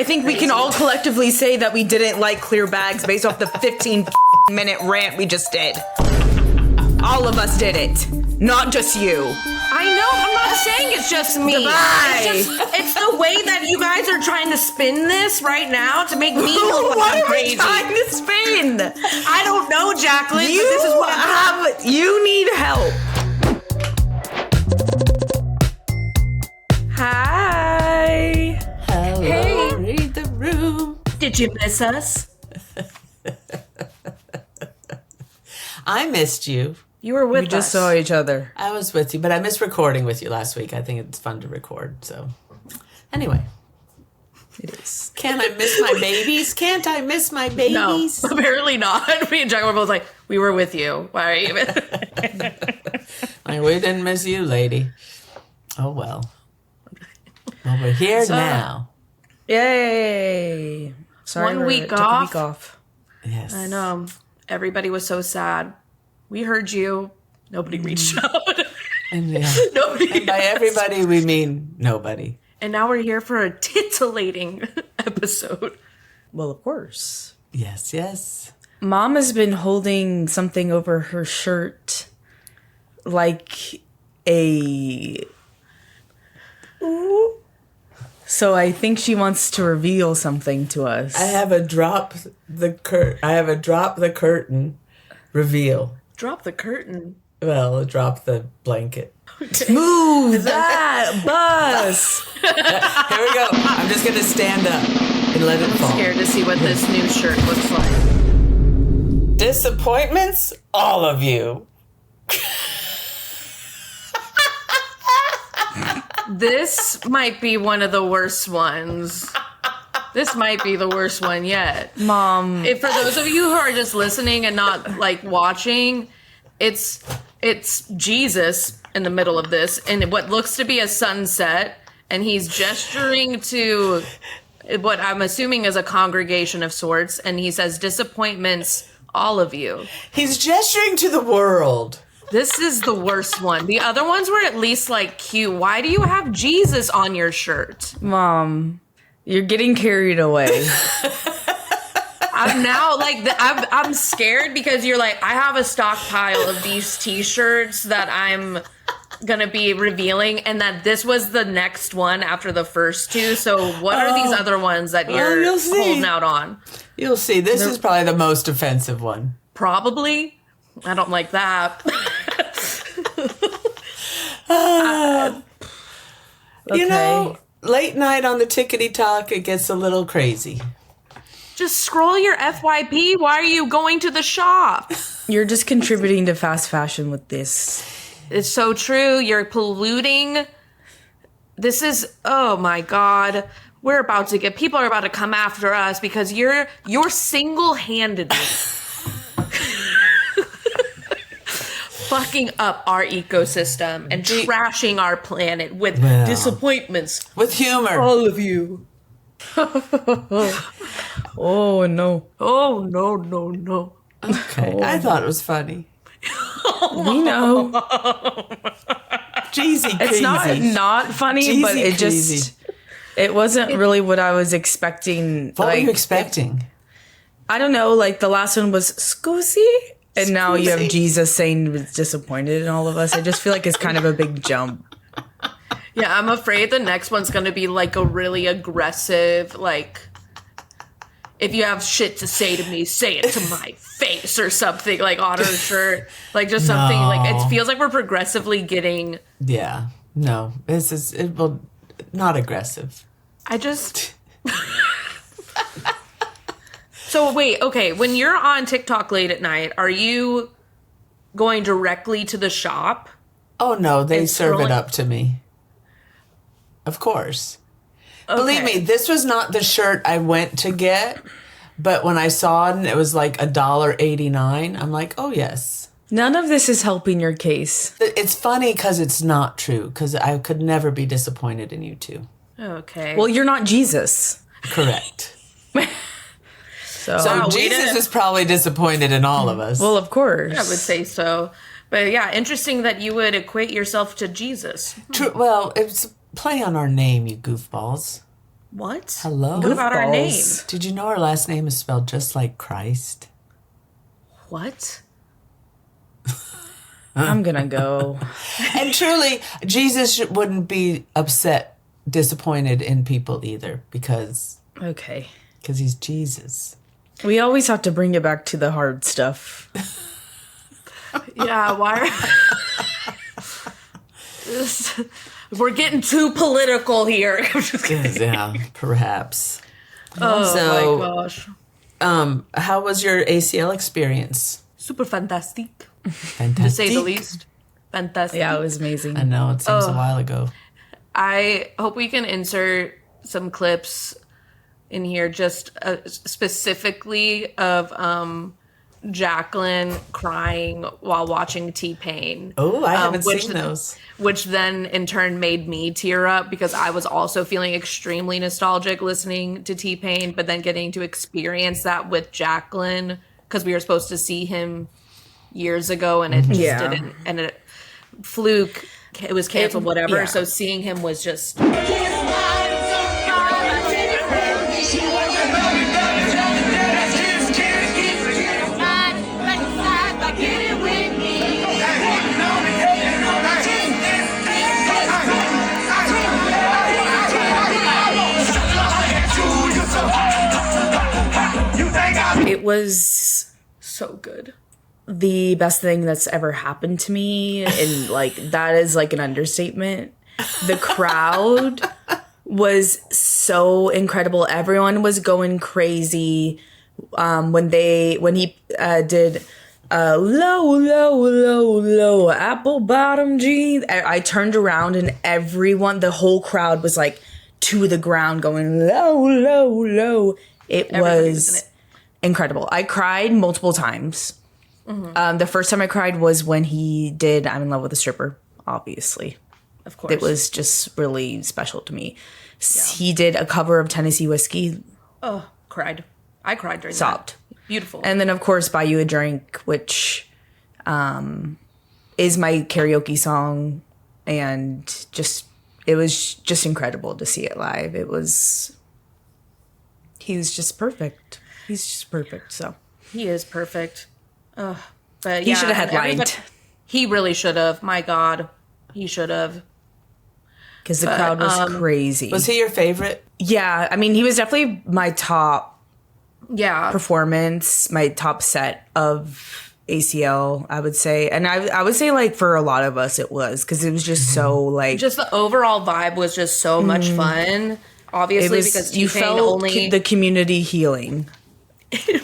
think we can all collectively say that we didn't like clear bags based off the 15-minute rant we just did. All of us did it. Not just you. I know. I'm not saying it's just me. It's the way that you guys are trying to spin this right now to make me look like I'm crazy. What are we trying to spin? I don't know, Jacqueline. But this is what you need help. Hi. Hello. Hey. Read the room. Did you miss us? I missed you. You were with us. We just saw each other. I was with you, but I missed recording with you last week. I think it's fun to record. So, anyway. It is. Can I miss my babies? Can't I miss my babies? No, apparently not. Me and Jacqueline were both like, we were with you. Why are you even? Like, we didn't miss you, lady. Oh, well. Well, we're here now. Yay. Sorry, One week took off. a week off. Yes. I know. Everybody was so sad. We heard you. Nobody reached out. And, Nobody. and by everybody, we mean nobody. And now we're here for a titillating episode. Well, of course. Yes, yes. Mom has been holding something over her shirt like a... So I think she wants to reveal something to us. I have a drop the curtain reveal. Drop the curtain. Well, drop the blanket. Move that bus. Here we go. I'm just going to stand up and let it fall. Scared to see what this new shirt looks like. Disappointments? All of you. This might be one of the worst ones. This might be the worst one yet. Mom. If for those of you who are just listening and not like watching, it's Jesus in the middle of this and what looks to be a sunset, and he's gesturing to what I'm assuming is a congregation of sorts, and he says, disappointments, all of you. He's gesturing to the world. This is the worst one. The other ones were at least like cute. Why do you have Jesus on your shirt? Mom, you're getting carried away. I'm now like, I'm scared because you're like, I have a stockpile of these t-shirts that I'm going to be revealing, and that this was the next one after the first two. So what are these other ones that you're holding out on? You'll see. This is probably the most offensive one. Probably. I don't like that. You know, late night on the Tickety Talk, it gets a little crazy. Just scroll your FYP. Why are you going to the shop? You're just contributing to fast fashion with this. It's so true. You're polluting. This is, oh my God. We're about to people are about to come after us because you're single-handedly fucking up our ecosystem and trashing our planet with disappointments. With humor. All of you. Oh, no. Oh, no. Okay. I thought it was funny. We know. Cheesy, It's crazy. not funny, Cheesy, but it crazy. just... It wasn't really what I was expecting. What were you expecting? I don't know, like the last one was Scusi, and now you have Jesus saying he was disappointed in all of us. I just feel like it's kind of a big jump. Yeah, I'm afraid the next one's going to be like a really aggressive, like, if you have shit to say to me, say it to my face or something, like on her shirt. Like just something like, it feels like we're progressively getting. Yeah. No. Not aggressive. I just. So wait, okay. When you're on TikTok late at night, are you going directly to the shop? Oh, no. They And serve it scrolling- up to me. Of course. Okay. Believe me, this was not the shirt I went to get, but when I saw it and it was like $1.89, I'm like, oh, yes. None of this is helping your case. It's funny because it's not true, because I could never be disappointed in you two. Okay. Well, you're not Jesus. Correct. So So we Jesus didn't- is probably disappointed in all of us. well, of course. I would say so. But yeah, interesting that you would equate yourself to Jesus. True. Well, it's play on our name, you goofballs. What? Hello. What about our name? Goofballs. Did you know our last name is spelled just like Christ? What? I'm gonna go. And truly, Jesus wouldn't be upset, disappointed in people either because Okay. he's Jesus. We always have to bring it back to the hard stuff. Yeah, why we're getting too political here. I'm just kidding. Yeah, perhaps. Oh So- my gosh. How was your ACL experience? Super fantastic, Fantastic. to say the least. Fantastic. Yeah, it was amazing. I know, it seems a while ago. I hope we can insert some clips in here just specifically of Jacqueline crying while watching T-Pain. Oh, I haven't which seen those. Which then in turn made me tear up because I was also feeling extremely nostalgic listening to T-Pain, but then getting to experience that with Jacqueline because we were supposed to see him years ago and it just Yeah. didn't. And it it was canceled, whatever. yeah. So seeing him was just... It was so good. the best thing that's ever happened to me, and like that is like an understatement. The crowd was so incredible. Everyone was going crazy when he did low, low, low, low, apple bottom jeans. I turned around and the whole crowd was like to the ground going low, low, low. Everybody was in it. Incredible. I cried multiple times. Mm-hmm. The first time I cried was when he did I'm in Love with a Stripper, obviously. Of course. It was just really special to me. He did a cover of Tennessee Whiskey, Oh, cried. I cried during sobbed. that. Beautiful. And then, of course, Buy You a Drink, which is my karaoke song. And it was just incredible to see it live. He was just perfect. He's just perfect, so. He is perfect. Ugh. But He yeah, should have headlined. He really should have. My God. He should have. Because the crowd was crazy. Was he your favorite? Yeah, I mean, he was definitely my top Yeah. performance, my top set of ACL, I would say. And I would say, like, for a lot of us, it was. Because it was just so, like... Just the overall vibe was just so much fun. Obviously, because you T-Pain felt only... the community healing.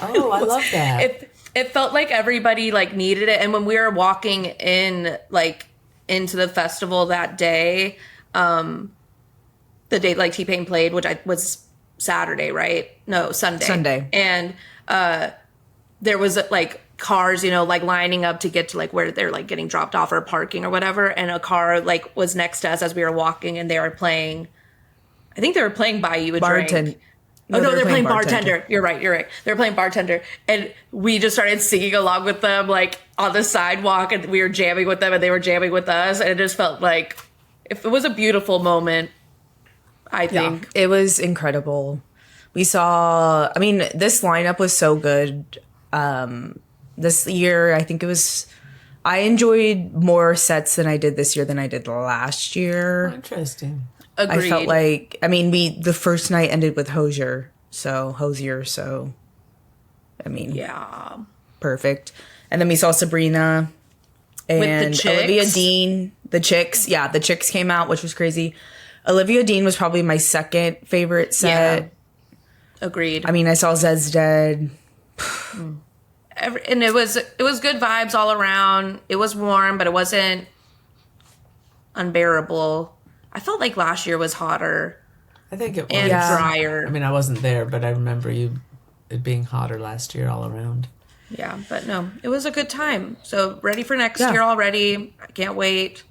Oh, I love that. It felt like everybody, like, needed it. And when we were walking in, like, into the festival that day... the day like T-Pain played, which was Saturday, right? No, Sunday. And there was like cars, like lining up to get to like where they're like getting dropped off or parking or whatever. And a car like was next to us as we were walking, and they were playing. I think they were playing "Buy You a Drink." Oh no, they're playing Bartender. You're right. They're playing Bartender, and we just started singing along with them, like on the sidewalk, and we were jamming with them, and they were jamming with us, and it just felt like it was a beautiful moment. I think It was incredible. We saw, I mean, this lineup was so good. This year, I think I enjoyed more sets than I did this year than I did last year. Interesting. Agreed. I felt like, I mean, the first night ended with Hosier, so, I mean, yeah, perfect. And then we saw Sabrina and With the Chicks. Olivia Dean. The Chicks, yeah, the Chicks came out, which was crazy. Olivia Dean was probably my second favorite set. Yeah. Agreed. I mean, I saw Zed's Dead. And it was good vibes all around. It was warm, but it wasn't unbearable. I felt like last year was hotter I think it was. and drier. I mean, I wasn't there, but I remember it being hotter last year all around. Yeah, but no, it was a good time. So ready for next Yeah. year already. I can't wait.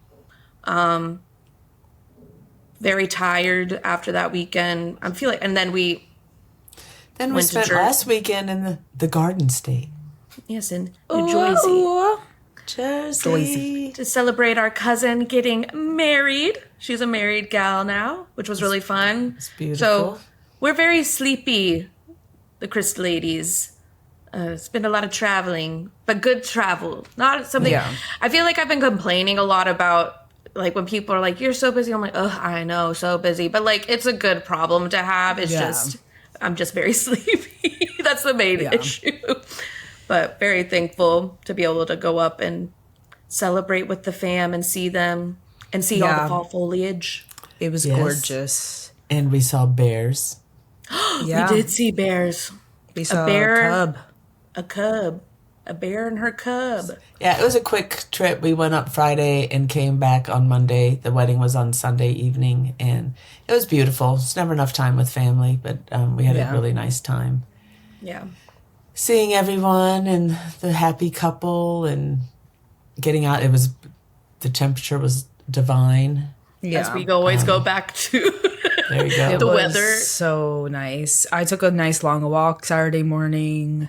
Very tired after that weekend. I'm feeling, and then we Then we Went to spent church. last weekend in the Garden State. yes in New Jersey Jersey. to celebrate our cousin getting married. She's a married gal now, which was really fun. It's beautiful. So we're very sleepy, the Christ ladies. It's been a lot of traveling, but good travel. Not something... Yeah. I feel like I've been complaining a lot about, like, when people are like, you're so busy. I'm like, ugh, I know, so busy. But, like, it's a good problem to have. It's just... I'm just very sleepy. That's the main issue. But very thankful to be able to go up and celebrate with the fam and see them and see all the fall foliage. It was gorgeous. And we saw bears. We did see bears. We saw a cub. A bear and her cub. Yeah, it was a quick trip. We went up Friday and came back on Monday. The wedding was on Sunday evening, and it was beautiful. It's never enough time with family, but we had a really nice time. Yeah. Seeing everyone and the happy couple and getting out. The temperature was divine. Yeah. As we always go back to There you go. the was weather. So nice. I took a nice long walk Saturday morning.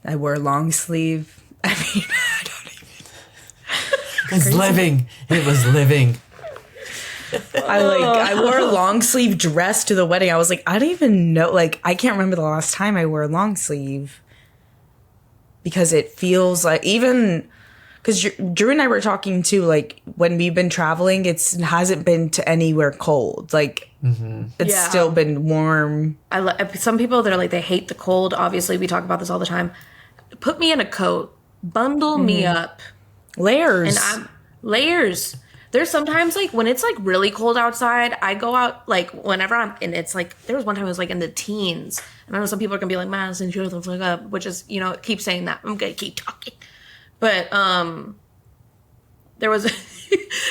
I wore a long sleeve. I mean, I don't even. It's living. It was living. I wore a long sleeve dress to the wedding. I was like, I don't even know. Like, I can't remember the last time I wore a long sleeve because it feels like even because Drew and I were talking too. Like when we've been traveling, it hasn't been to anywhere cold. Like it's still been warm. Some people that are like they hate the cold. Obviously, we talk about this all the time. Put me in a coat, bundle me up, Layers. and layers. There's sometimes like when it's like really cold outside, I go out like whenever and it's like there was one time it was like in the teens, and I know some people are gonna be like, Madison, shut the fuck up, which is keep saying that. I'm gonna keep talking, but there was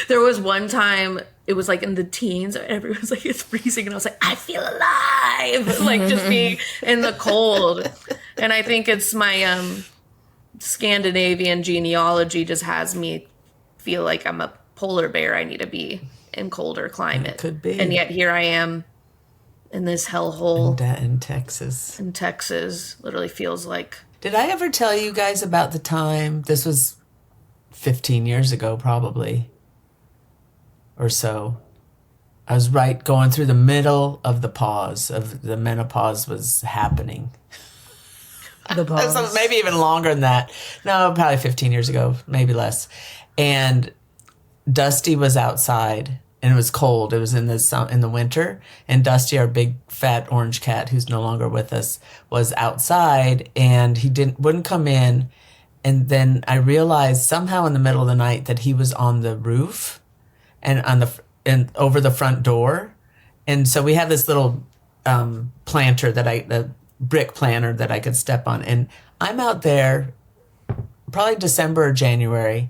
there was one time it was like in the teens, and everyone was like it's freezing, and I was like I feel alive, like just being in the cold, and I think it's my Scandinavian genealogy just has me feel like I'm a polar bear. I need to be in colder climate. Could be. And yet here I am in this hellhole In Texas. in Texas. Literally feels like. Did I ever tell you guys about the time, this was 15 years ago probably, or so. I was going through the middle of the pause of the menopause was happening. The pause. Maybe even longer than that. No, probably 15 years ago, maybe less. And Dusty was outside, and it was cold. It was in the winter, and Dusty, our big fat orange cat, who's no longer with us, was outside, and he wouldn't come in. And then I realized somehow in the middle of the night that he was on the roof, and over the front door, and so we have this little planter the brick planter that I could step on, and I'm out there, probably December or January,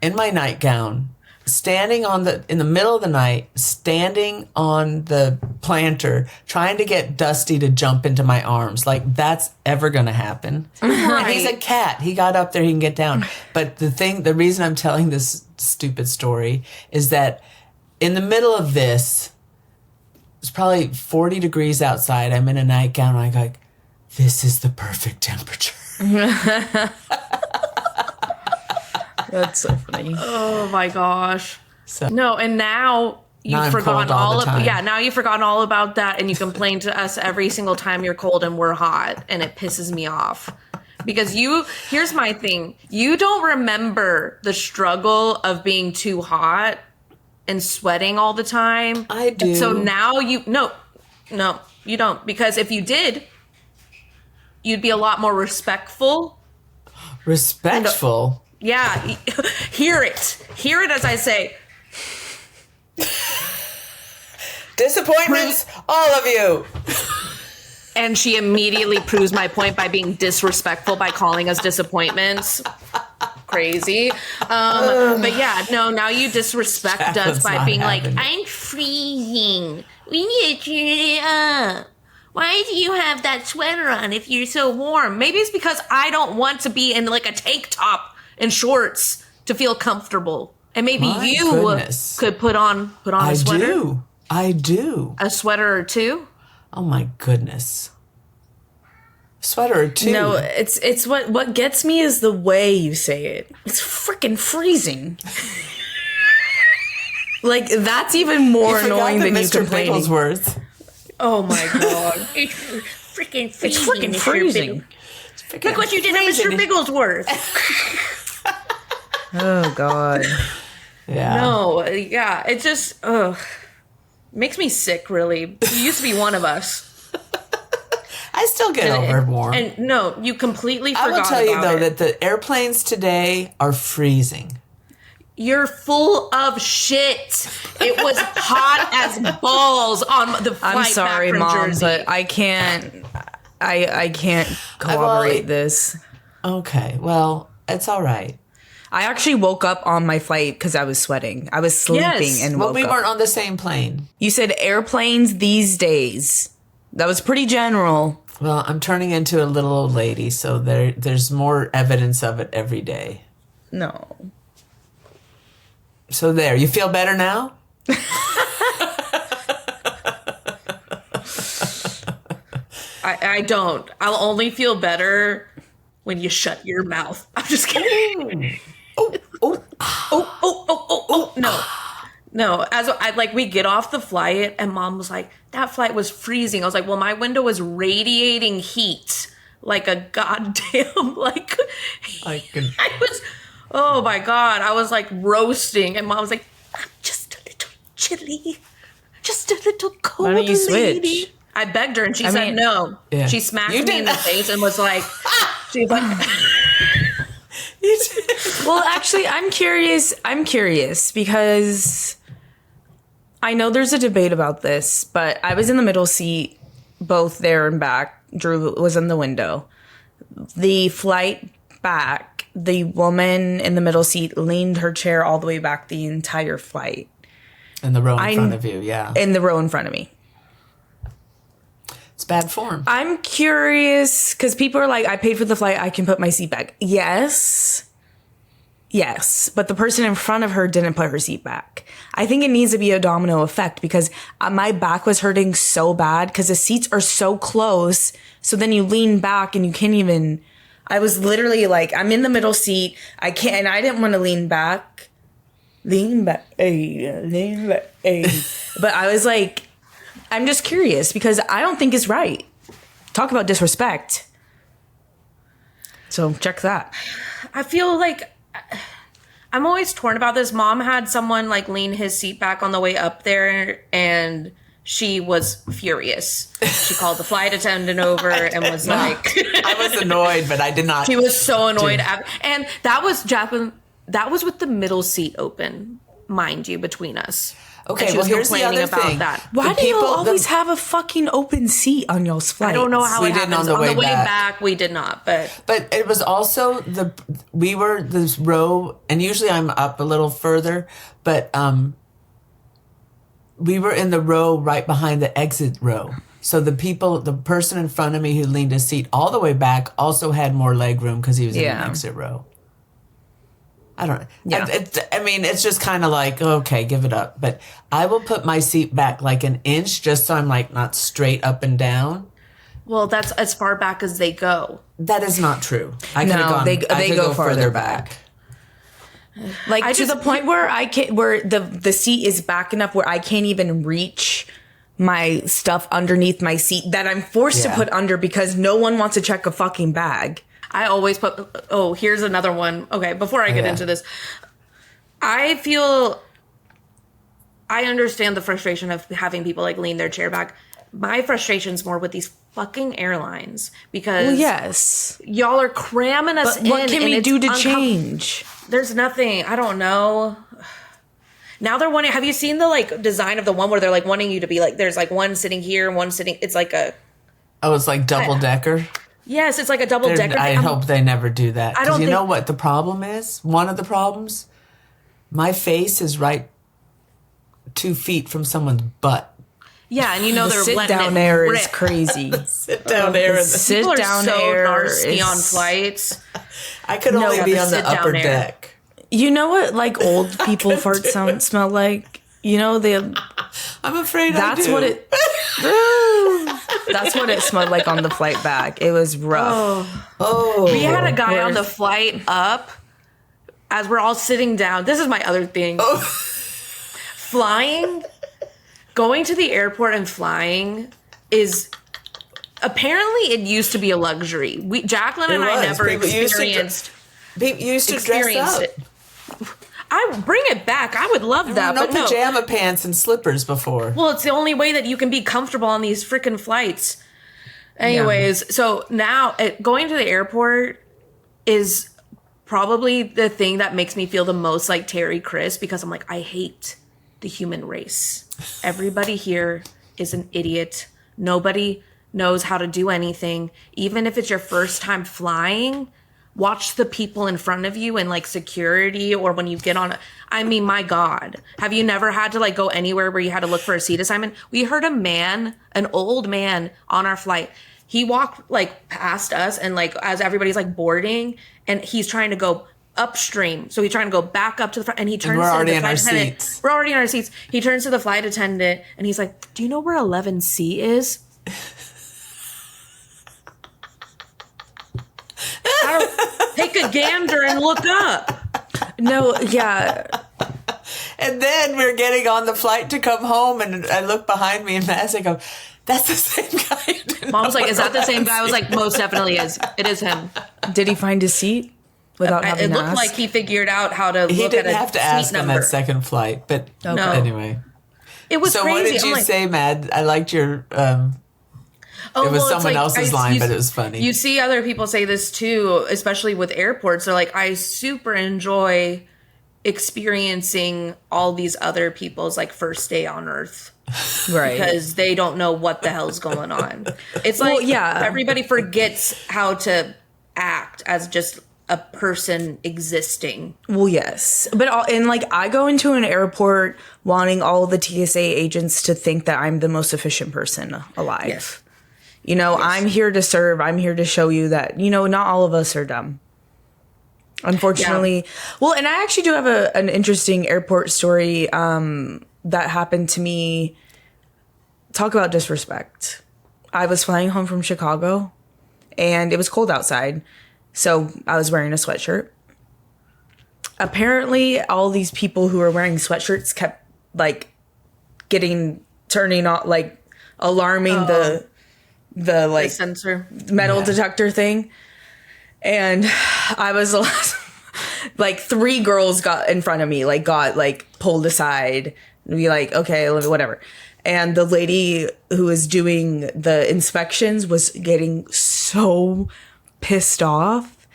in my nightgown, standing in the middle of the night, standing on the planter, trying to get Dusty to jump into my arms. Like that's ever going to happen. And he's a cat. He got up there, he can get down. But the reason I'm telling this stupid story is that in the middle of this, it's probably 40 degrees outside. I'm in a nightgown, and I go, like, this is the perfect temperature. That's so funny. Oh my gosh. So, No, and now you've I'm forgotten cold all all the of time. now you've forgotten all about that, and you complain to us every single time you're cold and we're hot, and it pisses me off. Because here's my thing. You don't remember the struggle of being too hot and sweating all the time. I do. And so now no, you don't. Because if you did, you'd be a lot more respectful. respectful. Yeah, hear it. Hear it as I say. Disappointments, all of you. And she immediately proves my point by being disrespectful by calling us disappointments. Crazy. But yeah, no, now you disrespect us Jacqueline's by not being like, having it. I'm freezing. We need to turn it up. Why do you have that sweater on if you're so warm? Maybe it's because I don't want to be in like a tank top and shorts to feel comfortable. And maybe My you goodness. could put on a I sweater. I do. A sweater or two. Oh my goodness. Sweater or two. No, it's what gets me is the way you say it. It's freaking freezing. Like that's even more You forgot annoying the than you Mr. complaining. Bigglesworth. Oh my god. It's freaking freezing. It's freaking freezing. Look what you did to Mr. Bigglesworth. Oh god. Yeah. No, yeah, it just makes me sick, really. You used to be one of us. I still get over warm. And no, you completely forgot I will tell you, about though, it. that the airplanes today are freezing. You're full of shit. It was hot as balls on the flight I'm sorry, back from Mom, Jersey. but I can't corroborate this. Okay, well, it's all right. I actually woke up on my flight because I was sweating. I was sleeping Yes. and Well, woke we up. weren't on the same plane. You said airplanes these days. That was pretty general. Well, I'm turning into a little old lady, so there's more evidence of it every day. No. So there, you feel better now? I don't. I'll only feel better when you shut your mouth. I'm just kidding. Oh, no. No, we get off the flight and Mom was like, that flight was freezing. I was like, well, my window was radiating heat like a goddamn, I can. I was, oh my God, I was like roasting. And Mom was like, I'm just a little chilly, just a little cold. Why don't you lady. switch? I begged her and she I said mean- no. Yeah. She smacked You me in the did- face and was like, she's like, Well, actually, I'm curious because I know there's a debate about this, but I was in the middle seat, both there and back. Drew was in the window. The flight back, the woman in the middle seat leaned her chair all the way back the entire flight In the row in front of you, yeah. in the row in front of me. It's bad form. I'm curious because people are like, I paid for the flight, I can put my seat back. Yes, but the person in front of her didn't put her seat back. I think it needs to be a domino effect because my back was hurting so bad because the seats are so close. So then you lean back and you can't even. I was literally like, I'm in the middle seat. I can't, and I didn't want to lean back. Lean back, But I was like, I'm just curious because I don't think it's right. Talk about disrespect. So check that. I feel like I'm always torn about this. Mom had someone like lean his seat back on the way up there and she was furious. She called the flight attendant over and was like, I was annoyed, but I did not. she was so annoyed. And that was that was with the middle seat open, mind you, between us. Okay, and she well, was here's the complaining other about thing. that. Why The do you people- always have a fucking open seat on y'all's flight? I don't know how We it didn't happens. on the way back, we did not, but But it was also we were this row, and usually I'm up a little further, but we were in the row right behind the exit row. So the person in front of me who leaned his seat all the way back also had more leg room because he was in Yeah. the exit row. I don't know. Yeah. I mean, it's just kind of like, okay, give it up. But I will put my seat back like an inch just so I'm like not straight up and down. well, that's as far back as they go. That is not true. I No, could have gone, they I could go farther back. Like I to just- the point where where the seat is back enough where I can't even reach my stuff underneath my seat that I'm forced Yeah. to put under because no one wants to check a fucking bag. I always put, oh, here's another one. Okay, before I get Yeah. into this, I understand the frustration of having people like lean their chair back. My frustration's more with these fucking airlines because Well, yes. y'all are cramming us But what in. can and we it's do to uncom- change? There's nothing. I don't know. Now they're wanting, have you seen the like design of the one where they're like wanting you to be like, there's like one sitting here and one sitting, it's like a, Oh, it's like double decker. yes, it's like a double decker. I hope they never do that. I 'Cause don't you know think- what the problem is? One of the problems? My face is right 2 feet from someone's butt. Yeah, and you know The they're sit letting down it air is rip. crazy. Sit down there. sit People are down so air nasty is- on flights. I could only No, be the on the sit-down upper air. deck. You know what like old people fart sound smell like? You know I'm afraid that's I do. what it that's what it smelled like on the flight back. It was rough. Oh. We had a guy on the Where's- flight up as we're all sitting down. This is my other thing. Flying, going to the airport and flying is apparently it used to be a luxury. Jacqueline and I never experienced. People used to dress up. It. I bring it back. I would love that. No but pajama pants and slippers before. Well, it's the only way that you can be comfortable on these freaking flights. Anyways, so now going to the airport is probably the thing that makes me feel the most like Terry Criss, because I'm like, I hate the human race. Everybody here is an idiot. Nobody knows how to do anything. Even if it's your first time flying, watch the people in front of you and like security, or when you get on I mean, my God, have you never had to like go anywhere where you had to look for a seat assignment? We heard an old man on our flight. He walked like past us and like as everybody's like boarding, and he's trying to go upstream. So he's trying to go back up to the front, and he turns to the flight attendant. We're already in our seats. He turns to the flight attendant and he's like, "Do you know where 11C is?" Take a gander and look up. No, yeah. And then we're getting on the flight to come home, and I look behind me and I go, "That's the same guy." Mom's like, "Is that the same guy?" I was like, "Most definitely is. It is him." Did he find his seat without having to ask? It looked like he figured out how to look at a He didn't have to ask number. on that second flight, but anyway. It was so crazy. What did you say, Mad? I liked your... it was someone else's line, but it was funny. You see other people say this too, especially with airports. They're like, I super enjoy experiencing all these other people's like first day on Earth. Right. Because they don't know what the hell's going on. It's like everybody forgets how to act as just a person existing. Well, yes. But and like I go into an airport wanting all the TSA agents to think that I'm the most efficient person alive. Yes. You know, yes. I'm here to serve. I'm here to show you that, you know, not all of us are dumb. Unfortunately. Yeah. Well, and I actually do have an interesting airport story that happened to me. Talk about disrespect. I was flying home from Chicago and it was cold outside. So I was wearing a sweatshirt. Apparently, all these people who were wearing sweatshirts kept like turning off, like alarming the like the sensor metal detector thing. And I was like 3 girls got in front of me, got pulled aside and be like, okay, whatever. And the lady who was doing the inspections was getting so pissed off.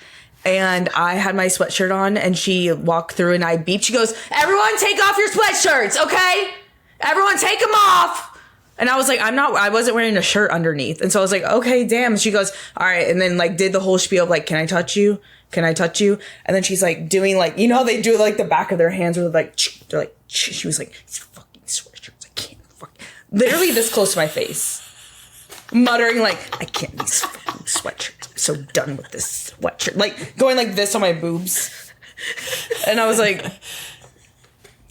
And I had my sweatshirt on and she walked through and I beeped. She goes, "Everyone take off your sweatshirts, okay? Everyone take them off." And I was like, I wasn't wearing a shirt underneath. And so I was like, okay, damn. And she goes, all right. And then did the whole spiel of can I touch you? Can I touch you? And then she's doing you know how they do the back of their hands where they're she was like, "These fucking sweatshirts, I can't literally this close to my face. Muttering I can't, these fucking sweatshirts. I'm so done with this sweatshirt. Going this on my boobs. And I was like,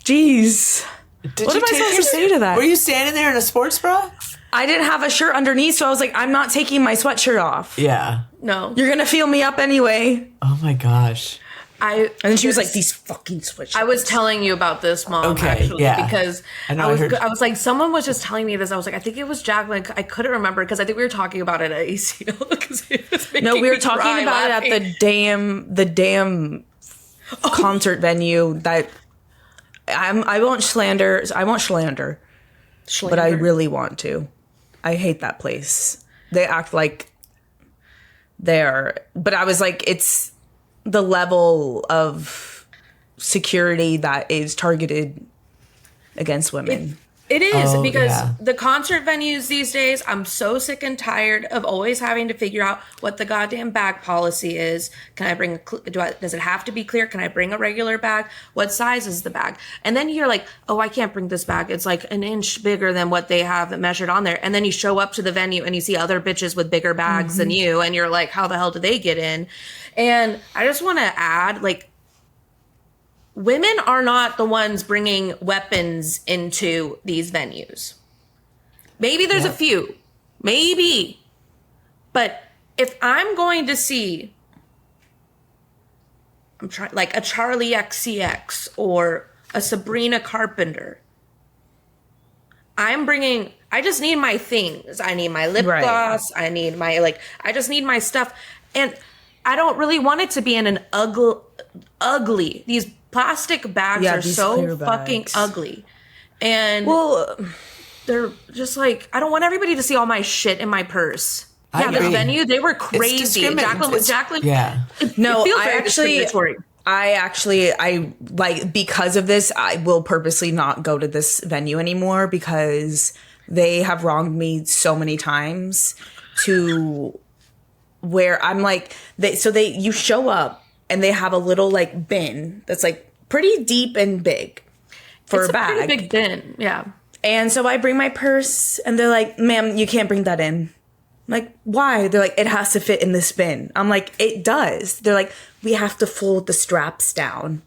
geez. What am I supposed to say to that? Were you standing there in a sports bra? I didn't have a shirt underneath, so I was like, I'm not taking my sweatshirt off. Yeah. No. You're going to feel me up anyway. Oh my gosh. And then she was like, "These fucking sweatshirts." I was telling you about this, Mom, actually, because I was like, someone was just telling me this. I was like, I think it was Jacqueline. I couldn't remember because I think we were talking about it at ACL. No, we were talking about it at the damn concert venue that I won't slander. But I really want to. I hate that place. They act like they're, but I was like, it's the level of security that is targeted against women. It is because the concert venues these days, I'm so sick and tired of always having to figure out what the goddamn bag policy is. Can I bring does it have to be clear? Can I bring a regular bag? What size is the bag? And then you're like, oh, I can't bring this bag. It's an inch bigger than what they have measured on there. And then you show up to the venue and you see other bitches with bigger bags than you. And you're like, how the hell do they get in? And I just want to add, women are not the ones bringing weapons into these venues. Maybe there's a few. Maybe. But if I'm going to see a Charlie XCX or a Sabrina Carpenter, I just need my things. I need my lip Right. gloss. I need I just need my stuff. And I don't really want it to be in an ugly. These plastic bags are these so clear fucking bags. ugly. And Well, they're just like, I don't want everybody to see all my shit in my purse. I Yeah, this agree. venue, they were It's crazy. Jacqueline, Yeah. no, it feels I very actually, discriminatory. I like, because of this, I will purposely not go to this venue anymore because they have wronged me so many times to where I'm like, you show up and they have a little like bin that's like pretty deep and big for It's a bag. pretty big bin, yeah. And so I bring my purse and they're like, ma'am, you can't bring that in. I'm like, why? They're like, it has to fit in this bin. I'm like, it does. They're like, we have to fold the straps down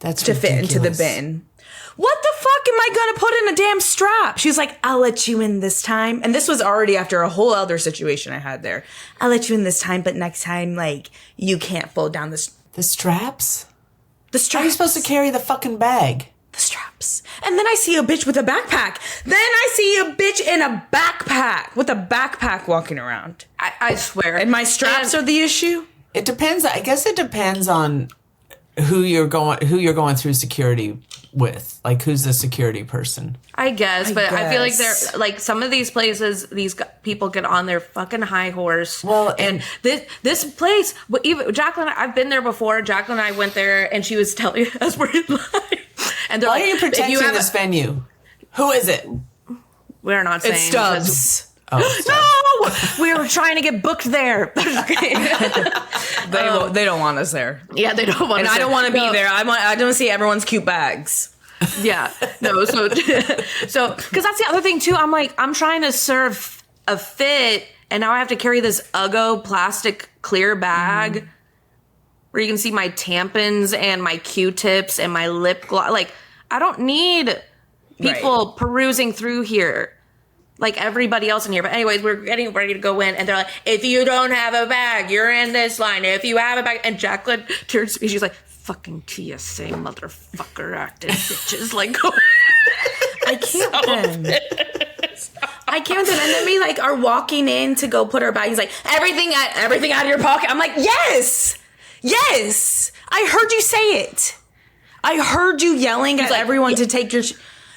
That's to fit into the ridiculous. bin. What the fuck am I gonna put in a damn strap? She was like, I'll let you in this time. And this was already after a whole other situation I had there. I'll let you in this time, but next time, like, you can't fold down The straps? the How straps. are you supposed to carry the fucking bag? The straps. And then I see a bitch with a backpack. Then I see a bitch in a backpack with a backpack walking around. I swear. And my straps are the issue? It depends. I guess it depends on who you're going through security with. Like, who's the security person? I guess, but I feel like guess. they're like some of these places. These people get on their fucking high horse. Well, and this place, even Jacqueline, I've been there before. Jacqueline and I went there, and she was telling us we're in line, and they're Why like, are you if protecting have this venue? Who is it? We're not saying It's Stubbs. Oh, Stubbs. No, we were trying to get booked there. They don't want us there. Yeah, they don't want. And I don't want to be there. I don't see everyone's cute bags. Yeah, no. So because that's the other thing too. I'm like, I'm trying to serve a fit, and now I have to carry this Uggo plastic clear bag where you can see my tampons and my Q-tips and my lip gloss. Like, I don't need people perusing through here like everybody else in here. But anyways, we're getting ready to go in, and they're like, if you don't have a bag, you're in this line. If you have a bag, and Jacqueline turns to me, she's like, fucking TSA motherfucker acting bitches. Like, I can't with them. I can't with them. And then we like are walking in to go put our bag. He's like, everything out of your pocket. I'm like, yes. I heard you say it. I heard you yelling at like, everyone to take your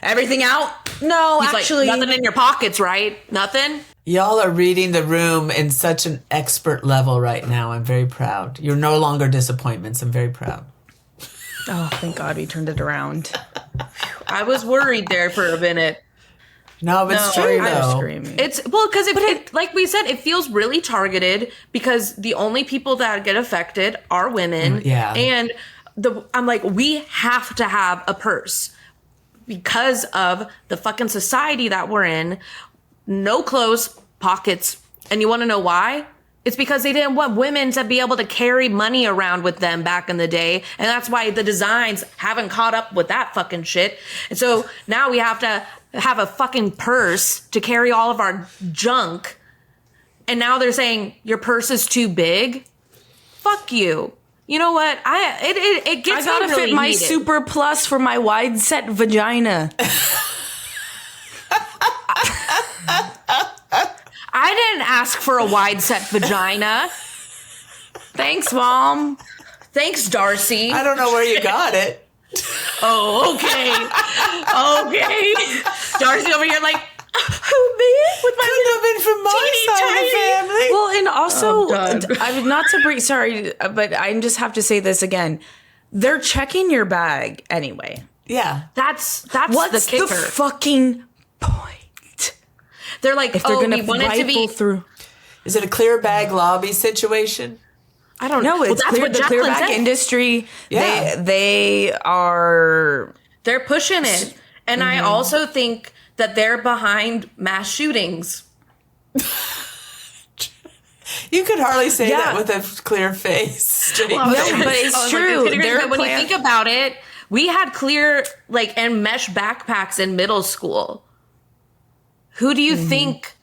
everything out. No, he's actually, like, nothing in your pockets, right? Nothing? Y'all are reading the room in such an expert level right now. I'm very proud. You're no longer disappointments. I'm very proud. Oh, thank God we turned it around. I was worried there for a minute. No, but it's true I was though. screaming. It's because it, like we said, it feels really targeted because the only people that get affected are women. Yeah. And I'm like, we have to have a purse because of the fucking society that we're in. No clothes, pockets. And you want to know why? It's because they didn't want women to be able to carry money around with them back in the day. And that's why the designs haven't caught up with that fucking shit. And so now we have to have a fucking purse to carry all of our junk. And now they're saying your purse is too big. Fuck you. You know what? It gets I gotta me really fit my heated. super plus for my wide set vagina. I didn't ask for a wide set vagina. Thanks, Mom. Thanks, Darcy. I don't know where you got it. Oh, okay. Darcy over here like, Who me? With my Couldn't have been from my teeny side of the tiny. family. Well, and also, I'm done. I would not to bring. Sorry, but I just have to say this again. They're checking your bag anyway. Yeah. that's What's the kicker. the fucking point? They're like, If they're oh, gonna we want it to rifle be. through. Is it a clear bag lobby situation? I don't know. No, it's that's clear, what the Jacqueline clearback said. industry. Yeah. They are. They're pushing it, and I also think that they're behind mass shootings. You could hardly say Yeah. that with a clear face. Straight No, face. but it's I was true. like, They're but when you plan- think about it, we had clear and mesh backpacks in middle school. Who do you think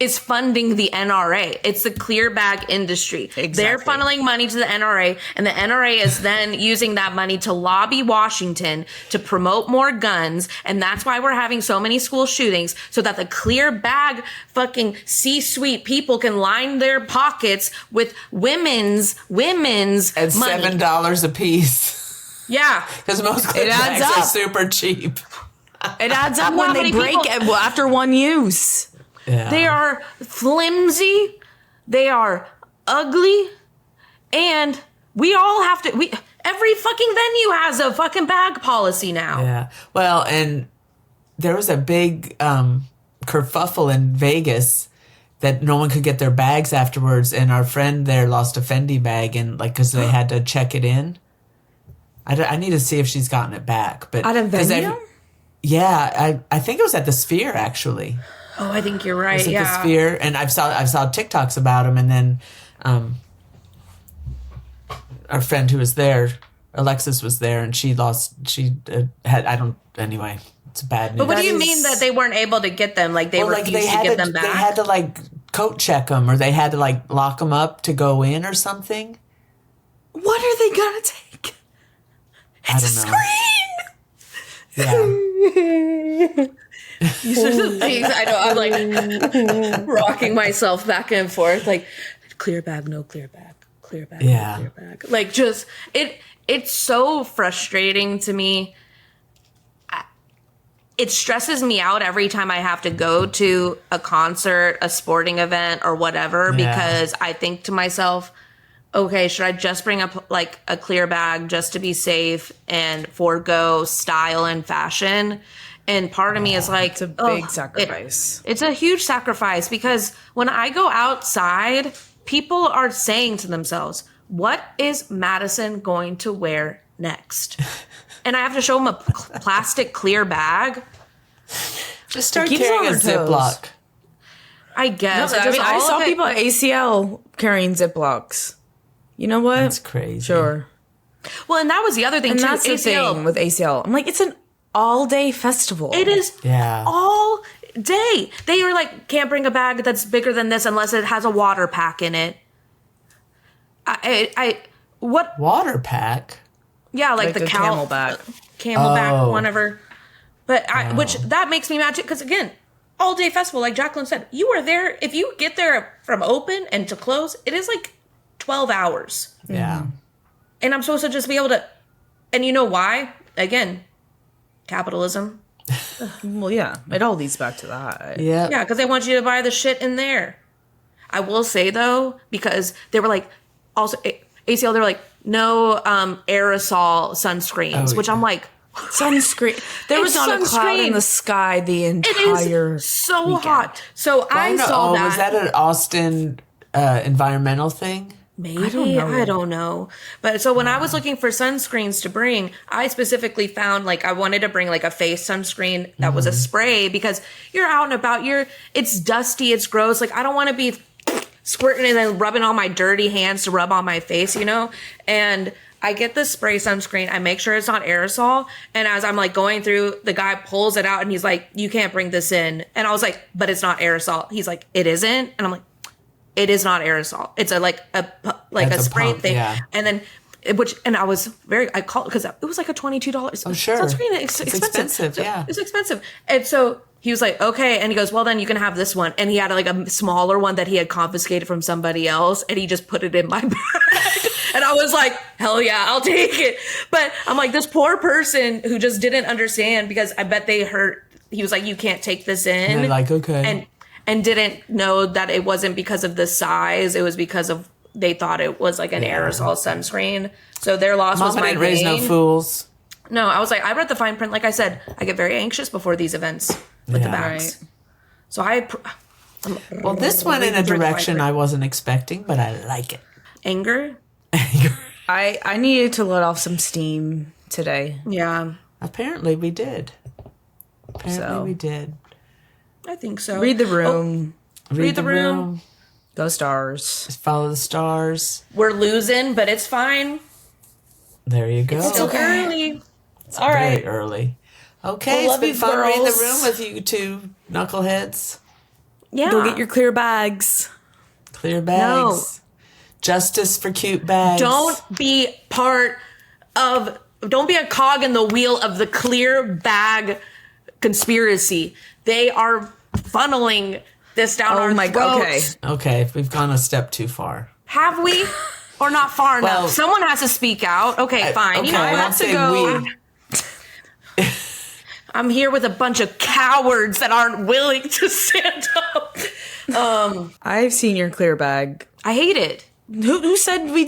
is funding the NRA. It's the clear bag industry. Exactly. They're funneling money to the NRA, and the NRA is then using that money to lobby Washington to promote more guns. And that's why we're having so many school shootings, so that the clear bag fucking C-suite people can line their pockets with women's At money. $7 a piece. Yeah. Because most clip adds bags are up. super cheap. It adds up How when they many break people- it after one use. Yeah. They are flimsy. They are ugly. And we all have to, every fucking venue has a fucking bag policy now. Yeah. Well, and there was a big kerfuffle in Vegas that no one could get their bags afterwards. And our friend there lost a Fendi bag and because they had to check it in. I need to see if she's gotten it back. But At a 'cause venue? yeah, I think it was at the Sphere actually. Oh, I think you're right. Was it Yeah. the Sphere? And I saw TikToks about him, and then our friend who was there, Alexis, was there, and she had anyway. It's bad news. But what do That you is- mean that they weren't able to get them? Like they refused to give them back? They had to coat check them, or they had to lock them up to go in or something. What are they gonna take? I It's a don't know. screen. Yeah. These are the things I know. I'm like rocking myself back and forth, like clear bag, no clear bag, clear bag, Yeah. no clear bag. Like just it's so frustrating to me. It stresses me out every time I have to go to a concert, a sporting event, or whatever, Yeah. because I think to myself, okay, should I just bring up a clear bag just to be safe and forego style and fashion? And part of me is like, It's a big sacrifice. It's a huge sacrifice because when I go outside, people are saying to themselves, what is Madison going to wear next? And I have to show them a plastic clear bag. Just start keeps carrying a on her toes. Ziploc. I guess. I mean, I saw people at ACL carrying Ziplocs. You know what? That's crazy. Sure. Well, and that was the other thing And too. that's the thing with ACL. I'm like, it's an all-day festival. It is Yeah. all day. They were like, can't bring a bag that's bigger than this unless it has a water pack in it. What? Water pack. Yeah, like the a Camelback. Camelback, Oh. whatever. But which that makes me mad too, because again, all day festival, like Jacqueline said, you are there. If you get there from open and to close, it is like 12 hours. Yeah. And I'm supposed to just be able to, and you know why? Again, capitalism. Well, yeah. It all leads back to that. Yeah. Yeah, because they want you to buy the shit in there. I will say though, because they were like, also ACL, they were like, no aerosol sunscreens, Oh, which I'm like, Sunscreen. There was It's not a cloud sunscreen. in the sky the it entire is so weekend. hot. So I saw that. Was that an Austin environmental thing? Maybe. I I don't don't know. But so when I was looking for sunscreens to bring, I specifically found I wanted to bring a face sunscreen that was a spray because you're out and about, it's dusty, it's gross. I don't want to be squirting and then rubbing on my dirty hands to rub on my face, And I get the spray sunscreen. I make sure it's not aerosol. And as I'm going through, the guy pulls it out and he's like, you can't bring this in. And I was like, but it's not aerosol. He's like, it isn't. And I'm like, it is not aerosol. It's a It's a spray pump, thing. yeah. And then, I called because it was like a $22. Oh, sure. Sunscreen. It's It's expensive. expensive, So yeah. It's expensive. And so he was like, okay. And he goes, well, then you can have this one. And he had a smaller one that he had confiscated from somebody else. And he just put it in my bag. And I was like, hell yeah, I'll take it. But I'm like, this poor person who just didn't understand because I bet they heard, he was like, you can't take this in. And they're like, okay. And didn't know that it wasn't because of the size. It was because of, they thought it was an aerosol sunscreen. So their loss was Mama my didn't raise no gain. fools. No, I was like, I read the fine print. Like I said, I get very anxious before these events with the Yeah. bags. Right. So Well, this went in a Reading through the direction fine I wasn't expecting, but I like it. anger. I needed to let off some steam today. Yeah, Apparently we did. So. We did. I think so. Read the room. Read the room. Go Stars. Just follow the stars. We're losing, but it's fine. There you go. Still okay. early. All Very right. early. Okay, Well, it's been love you, fun reading the girls. room with you two knuckleheads. Yeah. Go get your clear bags. Clear bags. Justice for cute bags. Don't be a cog in the wheel of the clear bag conspiracy. They are funneling this down our throats. Okay, we've gone a step too far. Have we? Or not far enough? Someone has to speak out. Okay, fine. Okay, you know, I have to go. I'm here with a bunch of cowards that aren't willing to stand up. I've seen your clear bag. I hate it. Who said we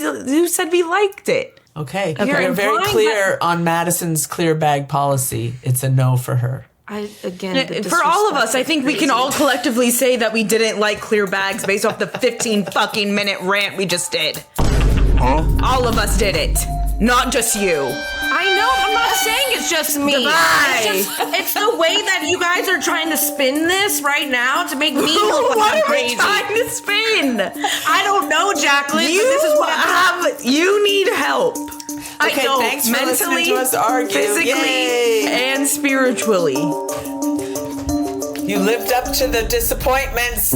liked it? Okay. You're You're very implying clear on Madison's clear bag policy. It's a no for her. For all of us, I think we can all collectively say that we didn't like clear bags based off the 15 fucking minute rant we just did. Huh? All of us did it. Not just you. I know. I'm not saying it's just me. It's the way that you guys are trying to spin this right now to make me look like I'm crazy. What are we trying to spin? I don't know, Jacqueline. But this is what you need help. Okay, I don't. thanks for listening to us argue. Physically, and spiritually. You lived up to the disappointments.